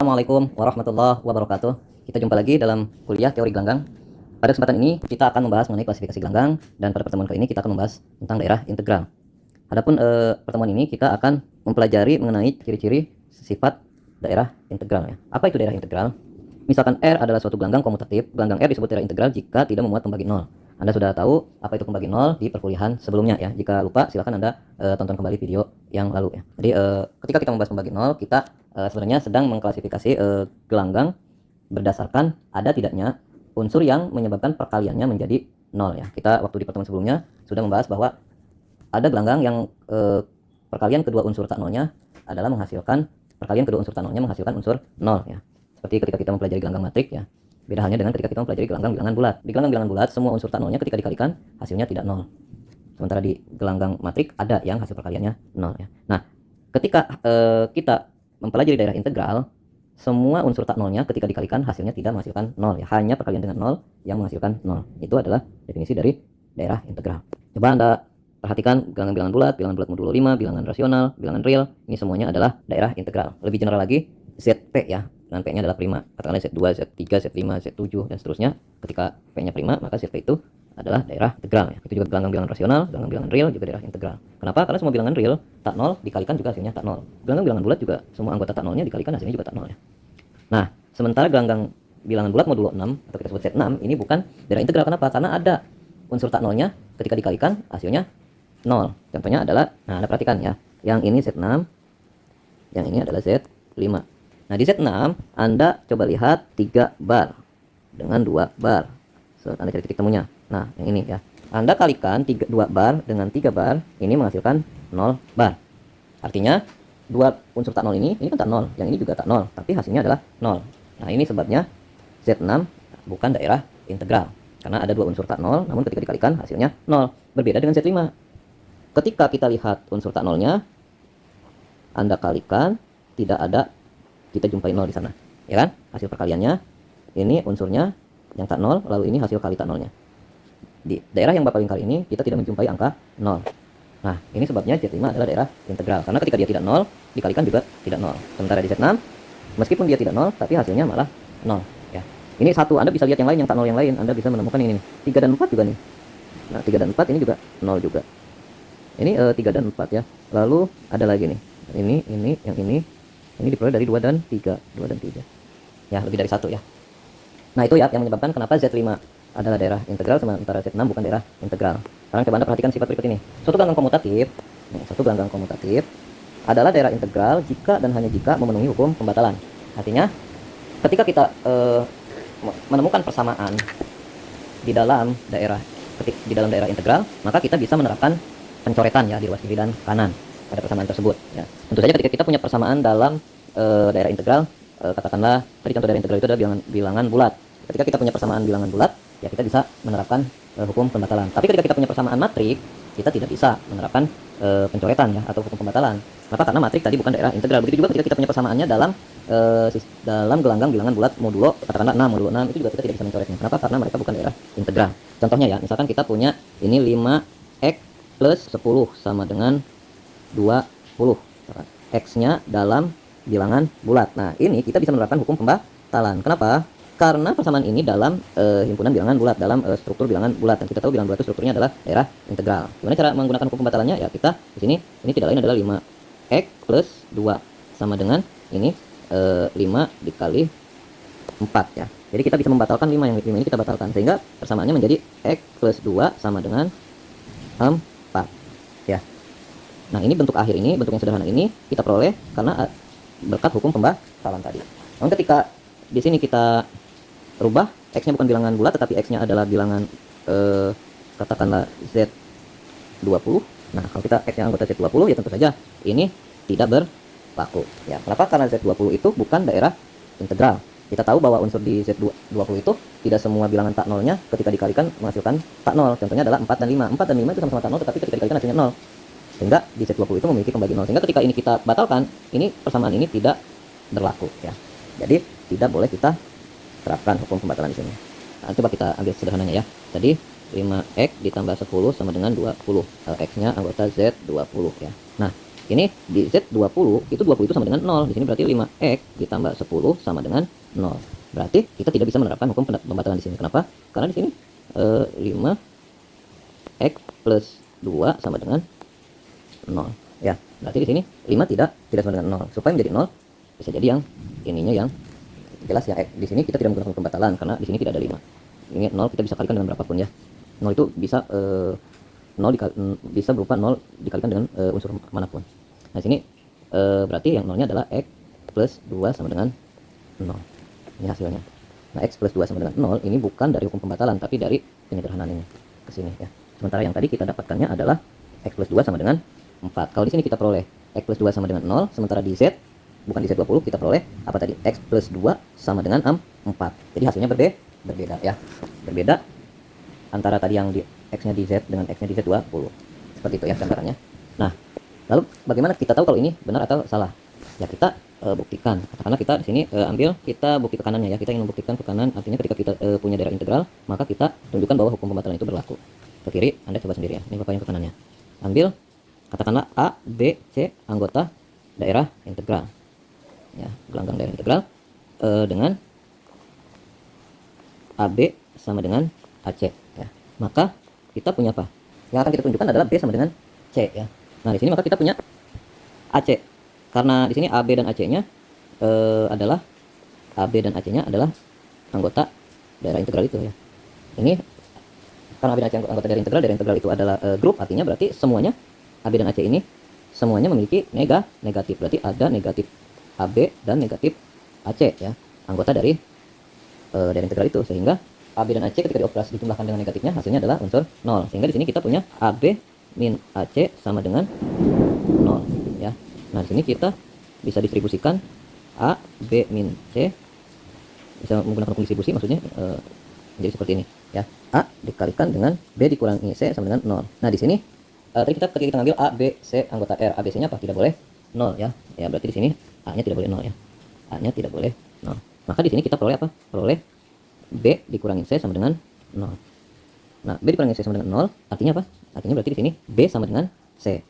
Assalamualaikum warahmatullahi wabarakatuh. Kita jumpa lagi dalam kuliah teori gelanggang. Pada kesempatan ini kita akan membahas mengenai klasifikasi gelanggang, dan pada pertemuan kali ini kita akan membahas tentang daerah integral. Adapun pertemuan ini kita akan mempelajari mengenai ciri-ciri sifat daerah integral ya. Apa itu daerah integral? Misalkan R adalah suatu gelanggang komutatif, gelanggang R disebut daerah integral jika tidak memuat pembagi nol. Anda sudah tahu apa itu pembagi nol di perkuliahan sebelumnya ya. Jika lupa silahkan Anda tonton kembali video yang lalu ya. Jadi ketika kita membahas pembagi nol, kita sebenarnya sedang mengklasifikasi gelanggang berdasarkan ada tidaknya unsur yang menyebabkan perkaliannya menjadi nol ya. Kita waktu di pertemuan sebelumnya sudah membahas bahwa ada gelanggang yang perkalian kedua unsur tak nolnya adalah menghasilkan menghasilkan unsur nol ya. Seperti ketika kita mempelajari gelanggang matrik ya. Beda halnya dengan ketika kita mempelajari gelanggang bilangan bulat. Di gelanggang bilangan bulat semua unsur tak nolnya ketika dikalikan hasilnya tidak nol. Sementara di gelanggang matrik ada yang hasil perkaliannya nol ya. Nah, ketika kita mempelajari daerah integral, semua unsur tak nolnya ketika dikalikan hasilnya tidak menghasilkan nol ya. Hanya perkalian dengan nol yang menghasilkan nol. Itu adalah definisi dari daerah integral. Coba Anda perhatikan gelanggang bilangan bulat modulo 5, bilangan rasional, bilangan real, ini semuanya adalah daerah integral. Lebih general lagi, ZP ya, dan P-nya adalah prima. Katakanlah Z2, Z3, Z5, Z7 dan seterusnya. Ketika P-nya prima, maka ZP itu adalah daerah integral ya. Itu juga gelanggang bilangan rasional, gelanggang bilangan real juga daerah integral. Kenapa? Karena semua bilangan real tak nol dikalikan juga hasilnya tak nol. Gelanggang bilangan bulat juga semua anggota tak nolnya dikalikan hasilnya juga tak nol ya. Nah, sementara gelanggang bilangan bulat modulo 6 atau kita sebut Z6 ini bukan daerah integral. Kenapa? Karena ada unsur tak nolnya ketika dikalikan hasilnya nol. Contohnya adalah, nah Anda perhatikan ya, yang ini Z6, yang ini adalah Z5. Nah di Z6 Anda coba lihat 3 bar dengan 2 bar. So, Anda cari titik temunya. Nah yang ini ya, Anda kalikan 2 bar dengan 3 bar, ini menghasilkan 0 bar. Artinya dua unsur tak nol ini kan tak nol, yang ini juga tak nol, tapi hasilnya adalah 0. Nah ini sebabnya Z6 bukan daerah integral, karena ada dua unsur tak nol, namun ketika dikalikan hasilnya 0. Berbeda dengan Z5. Ketika kita lihat unsur tak nolnya, Anda kalikan, tidak ada, kita jumpai 0 di sana, ya kan? Hasil perkaliannya, ini unsurnya yang tak nol, lalu ini hasil kali tak nolnya. Di daerah yang bakal lingkar ini, kita tidak menjumpai angka 0. Nah, ini sebabnya Z5 adalah daerah integral, karena ketika dia tidak nol, dikalikan juga tidak nol. Sementara di Z6, meskipun dia tidak nol, tapi hasilnya malah 0. Ya. Ini satu, Anda bisa lihat yang lain, yang tak nol yang lain, Anda bisa menemukan ini nih. 3 dan 4 juga nih. Nah, 3 dan 4 ini juga 0 juga. Ini 3 dan 4 ya. Lalu ada lagi nih. Ini, yang ini diperoleh dari 2 dan 3. 2 dan 3. Ya, lebih dari 1 ya. Nah, itu ya yang menyebabkan kenapa Z5 adalah daerah integral sementara Z6 bukan daerah integral. Sekarang coba Anda perhatikan sifat berikut ini. Suatu gelanggang komutatif adalah daerah integral jika dan hanya jika memenuhi hukum pembatalan. Artinya, ketika kita menemukan persamaan di dalam daerah integral, maka kita bisa menerapkan pencoretan ya di ruas kiri dan kanan pada persamaan tersebut ya. Tentu saja ketika kita punya persamaan dalam daerah integral, katakanlah tadi contoh daerah integral itu adalah bilangan bulat. Ketika kita punya persamaan bilangan bulat, ya kita bisa menerapkan hukum pembatalan. Tapi ketika kita punya persamaan matrik, kita tidak bisa menerapkan pencoretan ya atau hukum pembatalan. Kenapa? Karena matrik tadi bukan daerah integral. Begitu juga ketika kita punya persamaannya dalam gelanggang bilangan bulat modulo katakanlah 6, modulo 6 itu juga kita tidak bisa mencoretnya. Kenapa? Karena mereka bukan daerah integral. Contohnya ya, misalkan kita punya ini 5x plus 10 sama dengan 20. X-nya dalam bilangan bulat. Nah, ini kita bisa menerapkan hukum pembatalan. Kenapa? Karena persamaan ini dalam himpunan bilangan bulat, dalam struktur bilangan bulat. Dan kita tahu bilangan bulat itu strukturnya adalah daerah integral. Gimana cara menggunakan hukum pembatalannya? Ya, kita di sini ini tidak lain adalah 5x plus 2 sama dengan ini 5 dikali 4 ya. Jadi kita bisa membatalkan 5, yang 5 ini kita batalkan. Sehingga persamaannya menjadi x plus 2 sama dengan 4 ya. Nah, ini bentuk akhir ini, bentuk yang sederhana ini kita peroleh karena berkat hukum pembatalan tadi. Namun ketika di sini kita rubah, x-nya bukan bilangan bulat tetapi x-nya adalah bilangan katakanlah Z20. Nah, kalau kita x-nya anggota Z20 ya tentu saja ini tidak berlaku ya. Kenapa? Karena Z20 itu bukan daerah integral. Kita tahu bahwa unsur di Z20 itu tidak semua bilangan tak nolnya ketika dikalikan menghasilkan tak nol. Contohnya adalah 4 dan 5. 4 dan 5 itu sama-sama tak nol, tetapi ketika dikalikan hasilnya 0. Sehingga di Z20 itu memiliki pembagi 0. Sehingga ketika ini kita batalkan, ini persamaan ini tidak berlaku ya. Jadi tidak boleh kita terapkan hukum pembatalan di sini. Nah, coba kita ambil sederhananya ya. Tadi 5x ditambah 10 sama dengan 20. X-nya anggota Z20 ya. Nah, Ini di Z 20, itu 20 itu sama dengan 0. Di sini berarti 5x ditambah 10 sama dengan 0. Berarti kita tidak bisa menerapkan hukum pembatalan di sini. Kenapa? Karena di sini 5x plus 2 sama dengan 0. Ya, berarti di sini 5 tidak sama dengan 0. Supaya menjadi 0, bisa jadi yang ininya yang jelas ya. Di sini kita tidak menggunakan pembatalan karena di sini tidak ada 5. Ini 0 kita bisa kalikan dengan berapapun ya. 0 itu bisa 0 bisa berupa 0 dikalikan dengan unsur manapun. Nah, sini berarti yang 0-nya adalah x plus 2 sama dengan 0. Ini hasilnya. Nah, x plus 2 sama dengan 0 ini bukan dari hukum pembatalan, tapi dari penyederhanaan ini ke sini ya. Sementara yang tadi kita dapatkannya adalah x plus 2 sama dengan 4. Kalau di sini kita peroleh x plus 2 sama dengan 0, sementara di Z, bukan di Z20, kita peroleh apa tadi? X plus 2 sama dengan 4. Jadi hasilnya berbeda ya. Berbeda antara tadi yang di X-nya di Z dengan X-nya di Z20. Seperti itu ya gambarannya. Nah, lalu bagaimana kita tahu kalau ini benar atau salah? Ya kita buktikan. Katakanlah kita di sini ambil kita bukti tekanannya ya. Kita ingin membuktikan tekanan, artinya ketika kita punya daerah integral, maka kita tunjukkan bahwa hukum pembatalan itu berlaku. Ke kiri, Anda coba sendiri ya. Ini Bapak yang tekanannya. Ambil katakanlah A, B, C anggota daerah integral. Ya, gelanggang daerah integral dengan AB sama dengan AC ya. Maka kita punya apa? Yang akan kita tunjukkan adalah B sama dengan C ya. Nah, di sini maka kita punya AC. Karena di sini AB dan AC-nya adalah AB dan AC-nya adalah anggota daerah integral itu ya. Ini karena AB dan AC anggota daerah integral itu adalah grup, artinya berarti semuanya AB dan AC ini semuanya memiliki negatif. Berarti ada negatif AB dan negatif AC ya, anggota dari daerah integral itu, sehingga AB dan AC ketika dioperasi dijumlahkan dengan negatifnya hasilnya adalah unsur 0. Sehingga di sini kita punya AB min AC sama dengan 0 ya. Nah, di sini kita bisa distribusikan A, B min C, bisa menggunakan hukum distribusi, maksudnya menjadi seperti ini ya. A dikalikan dengan B dikurangi C sama dengan 0. Nah, di sini tadi ketika kita ngambil A, B, C anggota R, ABC-nya apa? Tidak boleh 0 ya. Ya, berarti di sini A-nya tidak boleh 0 ya. A-nya tidak boleh 0. Maka di sini kita peroleh apa? Peroleh B dikurangi C sama dengan 0. Nah, B dikurangi C sama dengan 0 artinya apa? Artinya berarti di sini B sama dengan C.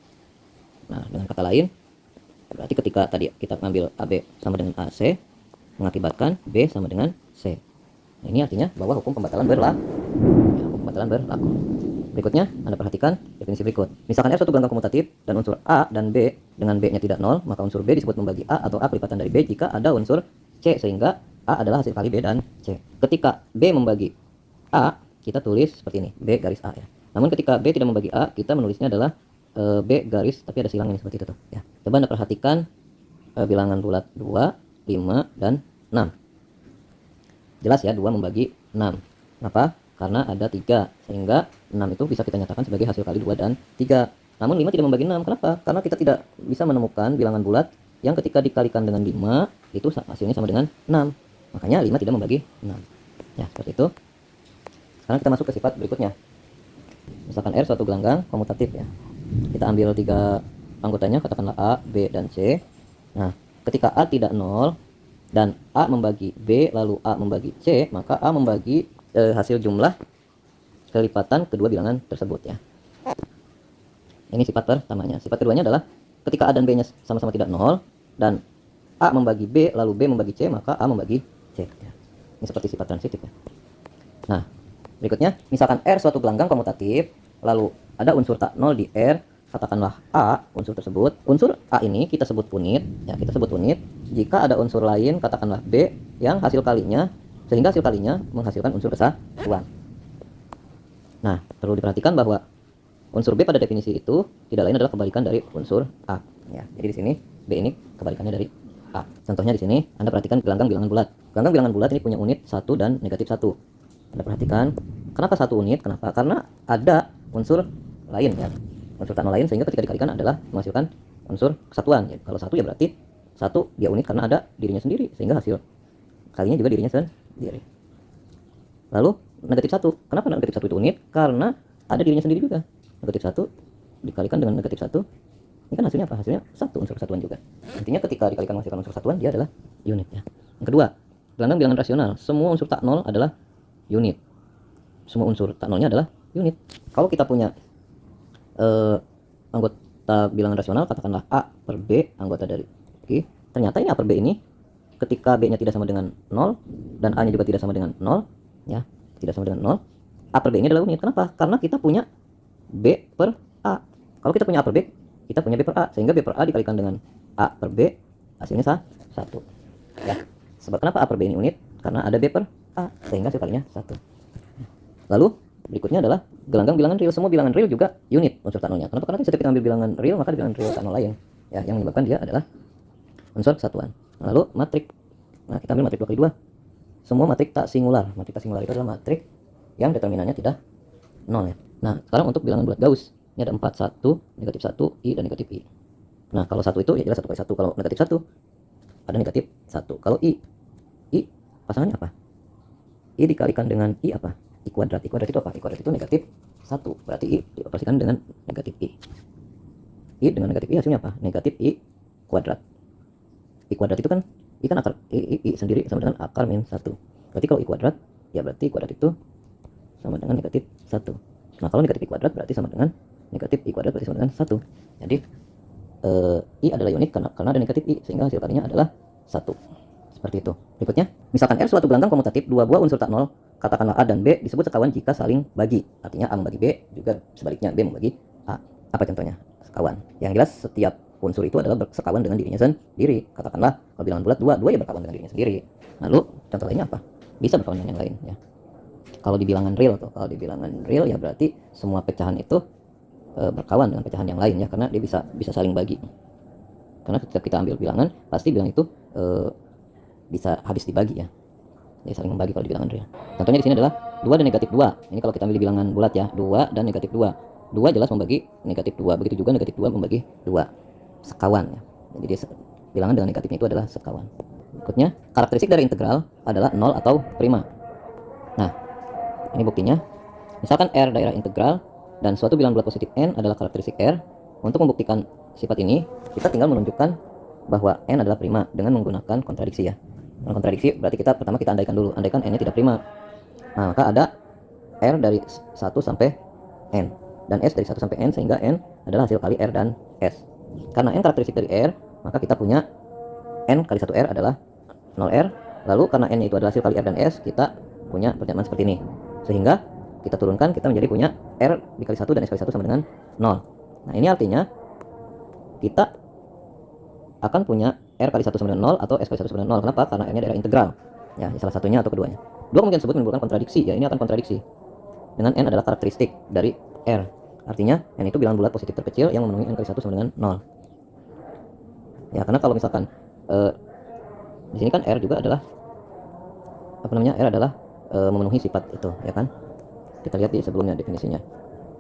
Nah, dengan kata lain, berarti ketika tadi kita mengambil AB sama dengan AC, mengakibatkan B sama dengan C. Nah, ini artinya bahwa hukum pembatalan berlaku. Ya, hukum pembatalan berlaku. Berikutnya, Anda perhatikan definisi berikut. Misalkan R suatu gelanggang komutatif dan unsur A dan B dengan B-nya tidak 0, maka unsur B disebut membagi A atau A pelipatan dari B jika ada unsur C, sehingga A adalah hasil kali B dan C. Ketika B membagi A, kita tulis seperti ini, B garis A ya. Namun ketika B tidak membagi A, kita menulisnya adalah B garis, tapi ada silang ini seperti itu tuh ya. Coba Anda perhatikan bilangan bulat 2, 5, dan 6. Jelas ya, 2 membagi 6. Kenapa? Karena ada 3, sehingga 6 itu bisa kita nyatakan sebagai hasil kali 2 dan 3. Namun 5 tidak membagi 6, kenapa? Karena kita tidak bisa menemukan bilangan bulat yang ketika dikalikan dengan 5, itu hasilnya sama dengan 6. Makanya 5 tidak membagi 6. Ya, seperti itu. Sekarang kita masuk ke sifat berikutnya. Misalkan R suatu gelanggang komutatif ya. Kita ambil 3 anggotanya, katakanlah A, B, dan C. Nah, ketika A tidak 0 dan A membagi B lalu A membagi C, maka A membagi hasil jumlah kelipatan kedua bilangan tersebut ya. Ini sifat pertamanya. Sifat keduanya adalah ketika A dan B-nya sama-sama tidak 0 dan A membagi B lalu B membagi C, maka A membagi C ya. Ini seperti sifat transitif ya. Nah, berikutnya misalkan R suatu gelanggang komutatif lalu ada unsur tak 0 di R, katakanlah A unsur tersebut. Unsur A ini kita sebut punit ya, kita sebut punit jika ada unsur lain katakanlah B yang hasil kalinya, sehingga hasil kalinya menghasilkan unsur kesatuan. Nah, perlu diperhatikan bahwa unsur B pada definisi itu tidak lain adalah kebalikan dari unsur A ya. Jadi di sini B ini kebalikannya dari A. Contohnya di sini Anda perhatikan gelanggang bilangan bulat. Gelanggang bilangan bulat ini punya unit 1 dan negatif 1. Anda perhatikan, kenapa 1 unit? Kenapa? Karena ada unsur lain ya. Unsur tak nol lain, sehingga ketika dikalikan adalah menghasilkan unsur kesatuan. Ya, kalau 1 ya berarti 1 dia unit karena ada dirinya sendiri, sehingga hasil kalinya juga dirinya sendiri. Lalu negatif 1. Kenapa negatif 1 itu unit? Karena ada dirinya sendiri juga. Negatif 1 dikalikan dengan negatif 1. Ini kan hasilnya apa? Hasilnya 1 unsur kesatuan juga. Intinya ketika dikalikan menghasilkan unsur kesatuan, dia adalah unit ya. Yang kedua, gelanggang bilangan rasional. Semua unsur tak nol adalah unit. Semua unsur tak nolnya adalah unit. Kalau kita punya kita bilangan rasional, katakanlah A per B anggota dari I. Ternyata ini A per B ini ketika B-nya tidak sama dengan 0 dan A-nya juga tidak sama dengan 0, ya, tidak sama dengan 0, A per B ini adalah unit. Kenapa? Karena kita punya B per A. Kalau kita punya A per B, kita punya B per A, sehingga B per A dikalikan dengan A per B, hasilnya 1. Ya. Sebab kenapa A per B ini unit? Karena ada B per A, sehingga hasil kalinya 1. Lalu berikutnya adalah gelanggang bilangan real. Semua bilangan real juga unit unsur tak nolnya. Kenapa? Karena setiap kita ambil bilangan real, maka bilangan real tak nol lain, ya, yang menyebabkan dia adalah unsur satuan. Lalu matrik. Nah, kita ambil matrik 2 kali 2. Semua matrik tak singular. Matrik tak singular itu adalah matrik yang determinannya tidak nol, ya. Nah, sekarang untuk bilangan bulat Gauss. Ini ada 4, 1, negatif 1, I dan negatif I. Nah, kalau 1 itu ya jelas 1 kali 1. Kalau negatif 1 ada negatif 1. Kalau I pasangannya apa? I dikalikan dengan I apa? I kuadrat. I kuadrat itu apa? I kuadrat itu negatif 1. Berarti I dioperasikan dengan negatif I. I dengan negatif I hasilnya apa? Negatif I kuadrat. I kuadrat itu kan, I kan akar, I sendiri sama dengan akar min 1. Berarti kalau I kuadrat, ya berarti kuadrat itu sama dengan negatif 1. Nah, kalau negatif I kuadrat berarti sama dengan negatif I kuadrat berarti sama dengan 1. Jadi, I adalah unit karena ada negatif I, sehingga hasil kalinya adalah 1. Seperti itu. Berikutnya, misalkan R suatu gelanggang komutatif, dua buah unsur tak nol, katakanlah A dan B disebut sekawan jika saling bagi. Artinya A membagi B, juga sebaliknya B membagi A. Apa contohnya? Sekawan. Yang jelas setiap unsur itu adalah bersekawan dengan dirinya sendiri. Katakanlah kalau bilangan bulat 2 ya berkawan dengan dirinya sendiri. Lalu contoh lainnya apa? Bisa berkawan dengan yang lain, ya. Kalau di bilangan real kalau di bilangan real ya berarti semua pecahan itu berkawan dengan pecahan yang lain, ya, karena dia bisa saling bagi. Karena ketika kita ambil bilangan, pasti bilangan itu bisa habis dibagi, ya. Jadi saling membagi kalau di bilangan real. Contohnya di sini adalah 2 dan negatif 2. Ini kalau kita ambil di bilangan bulat, ya, 2 dan negatif 2. 2 jelas membagi negatif 2, begitu juga negatif 2 membagi 2. Sekawan, ya. Jadi dia bilangan dengan negatifnya itu adalah sekawan. Berikutnya, karakteristik dari integral adalah 0 atau prima. Nah, ini buktinya. Misalkan R daerah integral dan suatu bilangan bulat positif N adalah karakteristik R. Untuk membuktikan sifat ini, kita tinggal menunjukkan bahwa N adalah prima dengan menggunakan kontradiksi, ya. Dengan kontradiksi berarti pertama kita andaikan dulu, andaikan N-nya tidak prima. Nah, maka ada R dari 1 sampai N dan S dari 1 sampai N, sehingga N adalah hasil kali R dan S. Karena N karakteristik dari R, maka kita punya N kali 1R adalah 0R. Lalu karena N itu adalah hasil kali R dan S, kita punya penyamaan seperti ini. Sehingga kita turunkan, kita menjadi punya R dikali 1 dan S kali 1 sama dengan 0. Nah, ini artinya kita akan punya R kali 1 sama dengan 0 atau S kali 1 sama dengan 0. Kenapa? Karena R-nya daerah integral. Ya, salah satunya atau keduanya. Dua kemungkinan tersebut menimbulkan kontradiksi, ya. Ini akan kontradiksi. Dengan N adalah karakteristik dari R. Artinya N itu bilangan bulat positif terkecil yang memenuhi N kali 1 sama dengan 0. Ya, karena kalau misalkan di sini kan R juga adalah R adalah memenuhi sifat itu, ya kan? Kita lihat di sebelumnya definisinya.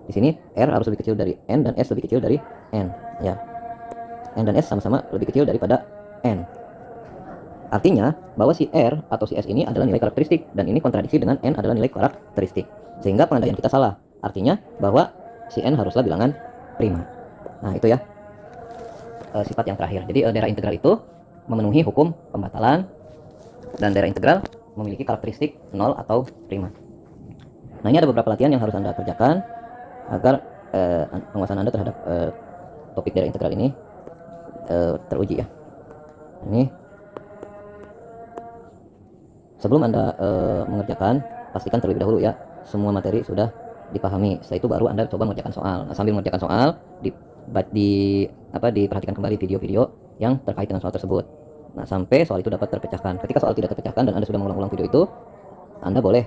Di sini R harus lebih kecil dari N dan S lebih kecil dari N, ya. N dan S sama-sama lebih kecil daripada N. Artinya bahwa si R atau si S ini adalah nilai karakteristik, dan ini kontradiksi dengan N adalah nilai karakteristik. Sehingga pengandaian kita salah. Artinya bahwa si N haruslah bilangan prima. Nah, itu, ya, sifat yang terakhir. Jadi daerah integral itu memenuhi hukum pembatalan, dan daerah integral memiliki karakteristik 0 atau prima. Nah, ini ada beberapa latihan yang harus Anda kerjakan agar penguasaan Anda terhadap topik daerah integral ini teruji, ya. Ini sebelum Anda mengerjakan, pastikan terlebih dahulu, ya, semua materi sudah dipahami. Setelah itu baru Anda coba mengerjakan soal. Nah, sambil mengerjakan soal, diperhatikan kembali video-video yang terkait dengan soal tersebut. Nah, sampai soal itu dapat terpecahkan. Ketika soal tidak terpecahkan dan Anda sudah mengulang-ulang video itu, Anda boleh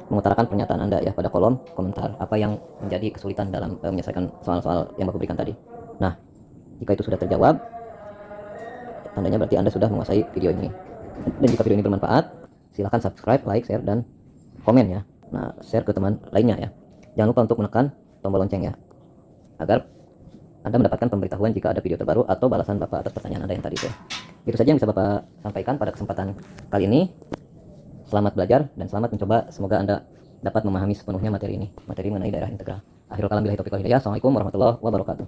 mengutarakan pernyataan Anda, ya, pada kolom komentar apa yang menjadi kesulitan dalam menyelesaikan soal-soal yang Bapak berikan tadi. Nah, jika itu sudah terjawab, tandanya berarti Anda sudah menguasai video ini. Dan jika video ini bermanfaat, silahkan subscribe, like, share, dan komen, ya. Nah, share ke teman lainnya, ya. Jangan lupa untuk menekan tombol lonceng, ya, agar Anda mendapatkan pemberitahuan jika ada video terbaru atau balasan Bapak atas pertanyaan Anda yang tadi itu. Itu saja yang bisa Bapak sampaikan pada kesempatan kali ini. Selamat belajar dan selamat mencoba. Semoga Anda dapat memahami sepenuhnya materi ini, materi mengenai daerah integral. Akhirul kalam billahi taufiq wal hidayah. Assalamualaikum warahmatullahi wabarakatuh.